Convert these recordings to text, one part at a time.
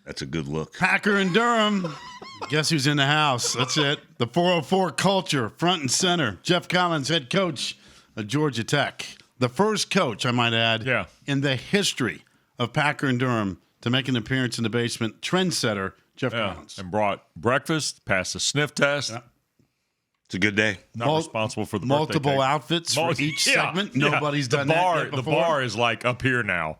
That's a good look. Packer and Durham. Guess who's in the house? That's it. The 404 culture, front and center. Jeff Collins, head coach of Georgia Tech. The first coach, I might add, in the history of Packer and Durham to make an appearance in the basement. Trendsetter, Jeff Collins. And brought breakfast, passed the sniff test. Yeah. It's a good day. Not responsible for the multiple birthday cake. outfits for each segment. Nobody's done that yet before. The bar is like up here now.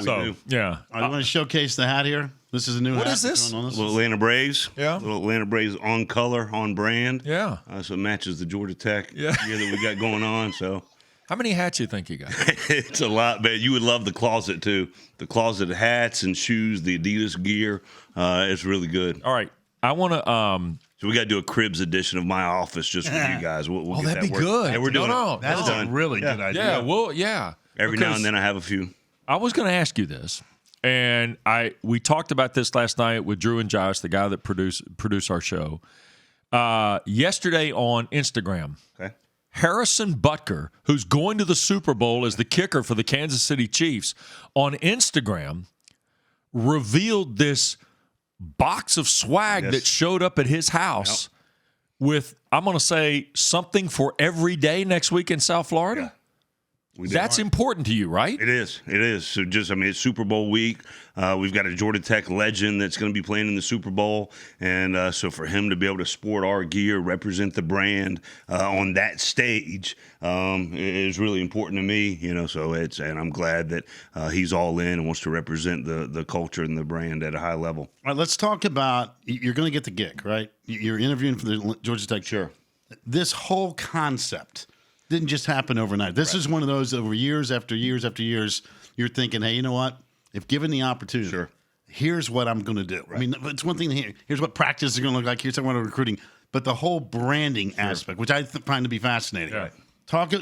So, yeah. I want to showcase the hat here. This is a new hat. What is this? Little Atlanta Braves. Yeah. Little Atlanta Braves on color, on brand. Yeah. So it matches the Georgia Tech gear that we got going on. So how many hats you think you got? it's a lot, man. You would love the closet too. The closet of hats and shoes, the Adidas gear. It's really good. All right. I want to So we got to do a Cribs edition of my office just for you guys. We'll get that'd that be work. good. Yeah, we're doing it. That's a really good idea. Every now and then I have a few. I was going to ask you this, and we talked about this last night with Drew and Josh, the guy that produce our show. Yesterday on Instagram, Harrison Butker, who's going to the Super Bowl as the kicker for the Kansas City Chiefs, on Instagram revealed this box of swag that showed up at his house with, I'm going to say, something for every day next week in South Florida. That's important to you, right? It is. It is. So it's Super Bowl week. We've got a Georgia Tech legend that's going to be playing in the Super Bowl. And so for him to be able to sport our gear, represent the brand on that stage is really important to me. So and I'm glad that he's all in and wants to represent the culture and the brand at a high level. All right, let's talk about, you're going to get the gig, right? You're interviewing for the Georgia Tech. Sure. This whole concept didn't just happen overnight. This is one of those over years after years after years, you're thinking, hey, you know what? If given the opportunity, here's what I'm going to do. I mean, it's one thing to hear. Here's what practice is going to look like. Here's what recruiting. But the whole branding aspect, which I find to be fascinating.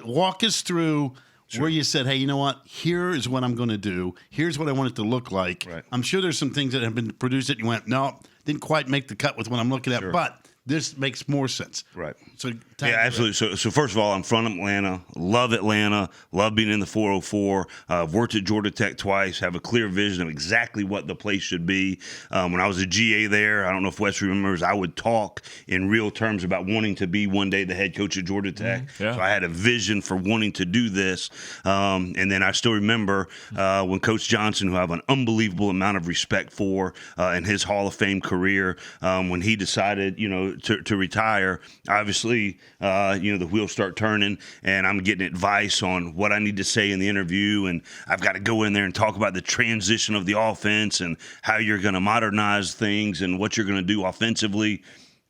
Walk us through where you said, hey, you know what? Here is what I'm going to do. Here's what I want it to look like. I'm sure there's some things that have been produced that you went, no, didn't quite make the cut with what I'm looking at. But this makes more sense. Right. So absolutely. So first of all, I'm from Atlanta. Love Atlanta. Love being in the 404. I've worked at Georgia Tech twice. Have a clear vision of exactly what the place should be. When I was a GA there, I don't know if Wes remembers, I would talk in real terms about wanting to be one day the head coach at Georgia Tech. So I had a vision for wanting to do this. And then I still remember when Coach Johnson, who I have an unbelievable amount of respect for in his Hall of Fame career, when he decided, to retire, obviously, the wheels start turning, and I'm getting advice on what I need to say in the interview, and I've got to go in there and talk about the transition of the offense and how you're going to modernize things and what you're going to do offensively.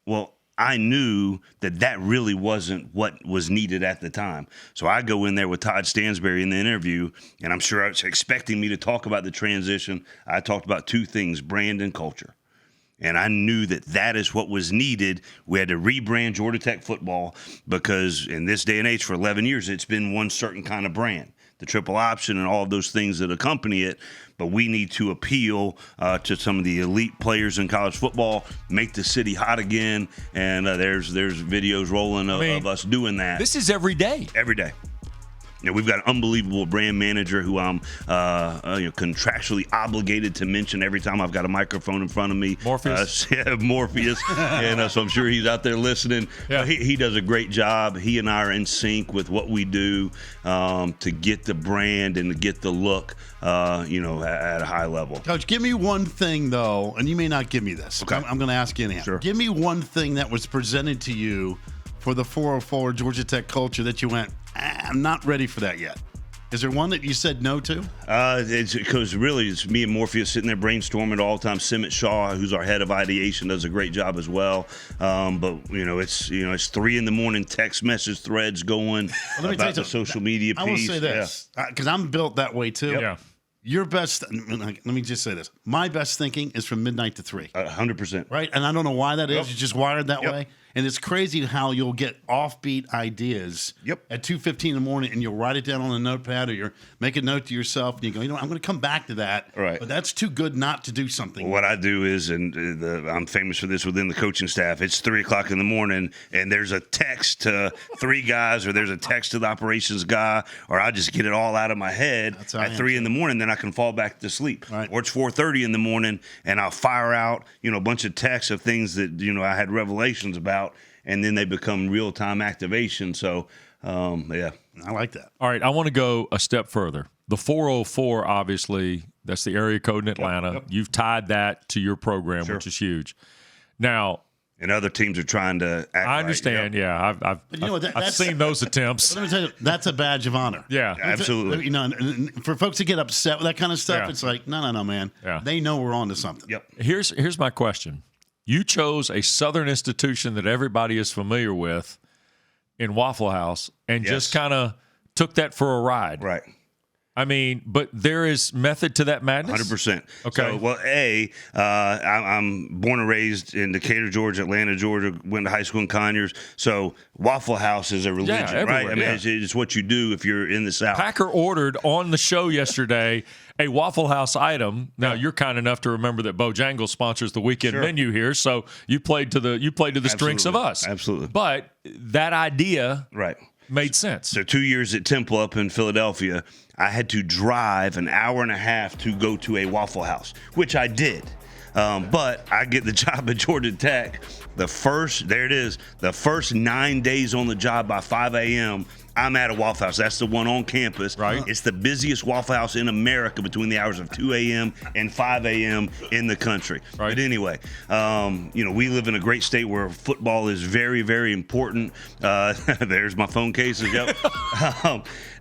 Well, I knew that really wasn't what was needed at the time. So I go in there with Todd Stansberry in the interview, and I'm sure I was expecting me to talk about the transition. I talked about two things, brand and culture. And I knew that is what was needed. We had to rebrand Georgia Tech football because in this day and age, for 11 years, it's been one certain kind of brand, the triple option and all of those things that accompany it. But we need to appeal to some of the elite players in college football, make the city hot again. And there's videos rolling of us doing that. This is every day. Every day. We've got an unbelievable brand manager who I'm contractually obligated to mention every time I've got a microphone in front of me. Morpheus. Morpheus. And so I'm sure he's out there listening. Yeah. He does a great job. He and I are in sync with what we do to get the brand and to get the look, at a high level. Coach, give me one thing, though, and you may not give me this. Okay. I'm going to ask you anyhow. Sure. Give me one thing that was presented to you for the 404 Georgia Tech culture that you went, I'm not ready for that yet. Is there one that you said no to? It's because really it's me and Morpheus sitting there brainstorming all the time. Simmet Shaw, who's our head of ideation, does a great job as well. But it's 3 a.m. text message threads going about the social media piece. I will say this because I'm built that way too. Yeah. Your best. Let me just say this. My best thinking is from midnight to 3. 100%. Right, and I don't know why that is. You're just wired that way. And it's crazy how you'll get offbeat ideas at 2:15 in the morning, and you'll write it down on a notepad, or you'll make a note to yourself, and you go, I'm going to come back to that. Right. But that's too good not to do something. Well, what I do is, and I'm famous for this within the coaching staff, it's 3 o'clock in the morning, and there's a text to 3 guys, or there's a text to the operations guy, or I just get it all out of my head at 3 in the morning, then I can fall back to sleep. Right. Or it's 4:30 in the morning, and I'll fire out, a bunch of texts of things that, I had revelations about, and then they become real-time activation. So, yeah. I like that. All right, I want to go a step further. The 404, obviously, that's the area code in Atlanta. Yep. You've tied that to your program, which is huge. Now, and other teams are trying to act I understand. Right. Yeah, I've seen those attempts. Let me tell you, that's a badge of honor. Yeah, absolutely. And for folks to get upset with that kind of stuff, Yeah. it's like, no, man. Yeah. They know we're on to something. Yep. Here's my question. You chose a Southern institution that everybody is familiar with in Waffle House and just kind of took that for a ride. Right. I mean, but there is method to that madness? 100%. Okay. So, well, I'm born and raised in Decatur, Georgia, Atlanta, Georgia, went to high school in Conyers. So Waffle House is a religion, right? everywhere, I mean, yeah. it's what you do if you're in the South. Packer ordered on the show yesterday a Waffle House item. Now you're kind enough to remember that Bojangles sponsors the weekend menu here, so you played to the strengths of us. Absolutely. But that idea made sense. So 2 years at Temple up in Philadelphia, I had to drive an hour and a half to go to a Waffle House, which I did. But I get the job at Georgia Tech. The first 9 days on the job by 5 a.m., I'm at a Waffle House. That's the one on campus. Right. It's the busiest Waffle House in America between the hours of 2 a.m. and 5 a.m. in the country. Right. But anyway, we live in a great state where football is very, very important. There's my phone cases. Yep.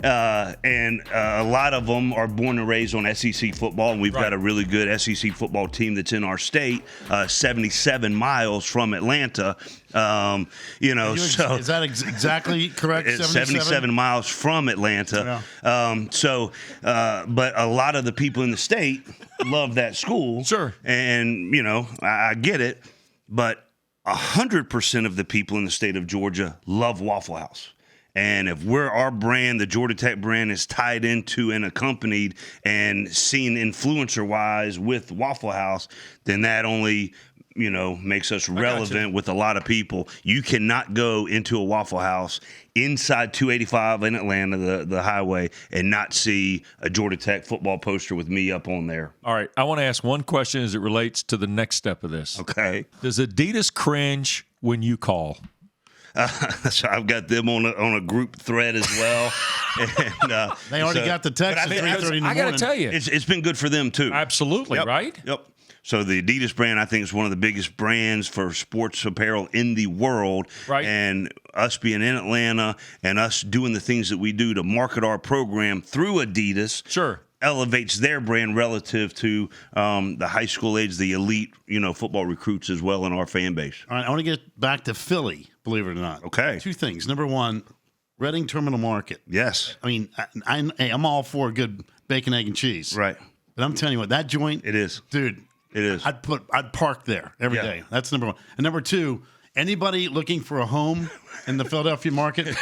And a lot of them are born and raised on SEC football, and we've got a really good SEC football team that's in our state, 77 miles from Atlanta. So is that exactly correct? it's 77 miles from Atlanta. Yeah. But a lot of the people in the state love that school. Sure. And, I get it. But 100% of the people in the state of Georgia love Waffle House. And if our brand, the Georgia Tech brand, is tied into and accompanied and seen influencer-wise with Waffle House, then that only makes us relevant with a lot of people. You cannot go into a Waffle House inside 285 in Atlanta, the highway, and not see a Georgia Tech football poster with me up on there. All right, I want to ask one question as it relates to the next step of this. Okay. Does Adidas cringe when you call? So I've got them on a group thread as well. And, they already got the text at 3:30 in the morning. I got to tell you. It's been good for them, too. Absolutely, right? Yep. So the Adidas brand, I think, is one of the biggest brands for sports apparel in the world. Right. And us being in Atlanta and us doing the things that we do to market our program through Adidas elevates their brand relative to the high school age, the elite, football recruits as well in our fan base. All right, I want to get back to Philly, believe it or not. Okay. 2 things. Number one, Reading Terminal Market. Yes. I mean, I'm all for good bacon, egg, and cheese. Right. But I'm telling you what, that joint. It is. Dude. It is. I'd park there every day. That's number one. And number two, anybody looking for a home in the Philadelphia market?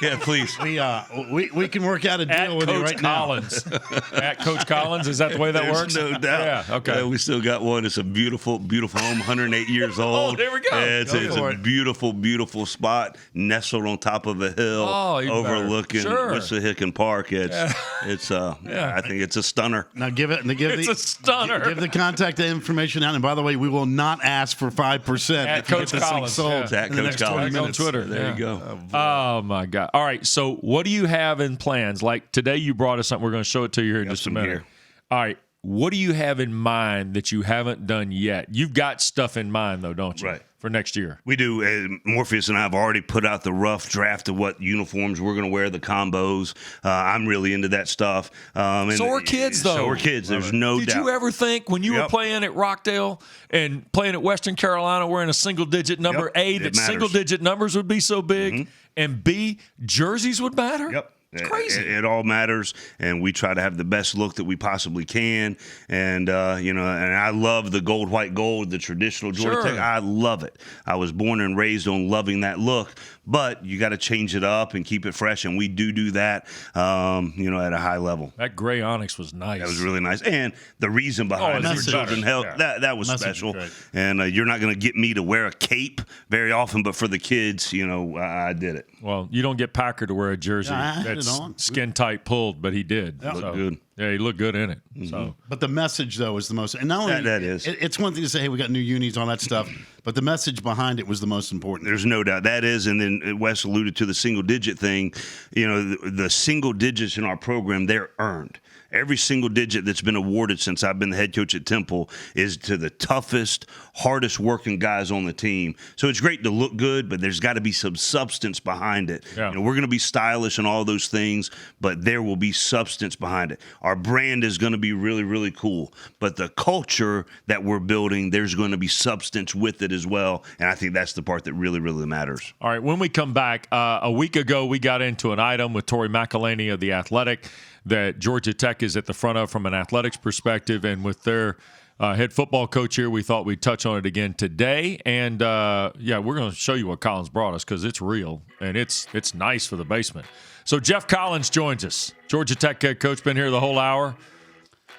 Yeah, please. We can work out a deal At with Coach you right Collins. At Coach Collins, is that the way that There's works? no doubt. Yeah, okay. We still got one. It's a beautiful, beautiful home, 108 years old. Oh, there we go. It's a beautiful, beautiful spot nestled on top of a hill overlooking Wissahickon Park. I think it's a stunner. Now It's a stunner. Give the contact information out. And by the way, we will not ask for 5% At if you Coach get this thing Collins, sold yeah. It's at in the Coach next 20 Collins. minutes. On Twitter. There you go. Oh, my God. All right. So what do you have in plans? Like today you brought us something. We're going to show it to you here in just a minute. Here. All right. What do you have in mind that you haven't done yet? You've got stuff in mind, though, don't you? Right. For next year. We do. Morpheus and I have already put out the rough draft of what uniforms we're going to wear, the combos. I'm really into that stuff. So are kids, though. So are kids. There's no doubt. Did you ever think when you were playing at Rockdale and playing at Western Carolina wearing a single-digit number, A, that single-digit numbers would be so big, and B, jerseys would matter? Yep. It's crazy. It all matters, and we try to have the best look that we possibly can. And and I love the gold, white, gold, the traditional Georgia Tech. I love it. I was born and raised on loving that look. But you got to change it up and keep it fresh, and we do that, at a high level. That gray onyx was nice. That was really nice, and the reason behind it for children's health, that was special. And you're not going to get me to wear a cape very often, but for the kids, I did it. Well, you don't get Packer to wear a jersey that's skin tight pulled, but he did. Looked good. Yeah, he looked good in it. Mm-hmm. So, but the message though is the most, and not only that is. It's one thing to say, hey, we got new unis, all that stuff, but the message behind it was the most important. There's no doubt that is, and then Wes alluded to the single digit thing. The single digits in our program, they're earned. Every single digit that's been awarded since I've been the head coach at Temple is to the toughest, hardest working guys on the team. So it's great to look good, but there's got to be some substance behind it. Yeah. We're going to be stylish and all those things, but there will be substance behind it. Our brand is going to be really, really cool, but the culture that we're building, there's going to be substance with it as well, and I think that's the part that really, really matters. All right, when we come back, a week ago we got into an item with Tori McElhaney of The Athletic that Georgia Tech is at the front of from an athletics perspective, and with their head football coach here, we thought we'd touch on it again today. And we're going to show you what Collins brought us because it's real and it's nice for the basement. So Jeff Collins joins us, Georgia Tech head coach, been here the whole hour.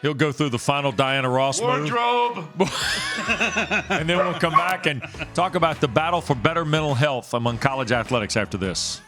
He'll go through the final Diana Ross wardrobe, and then we'll come back and talk about the battle for better mental health among college athletics after this.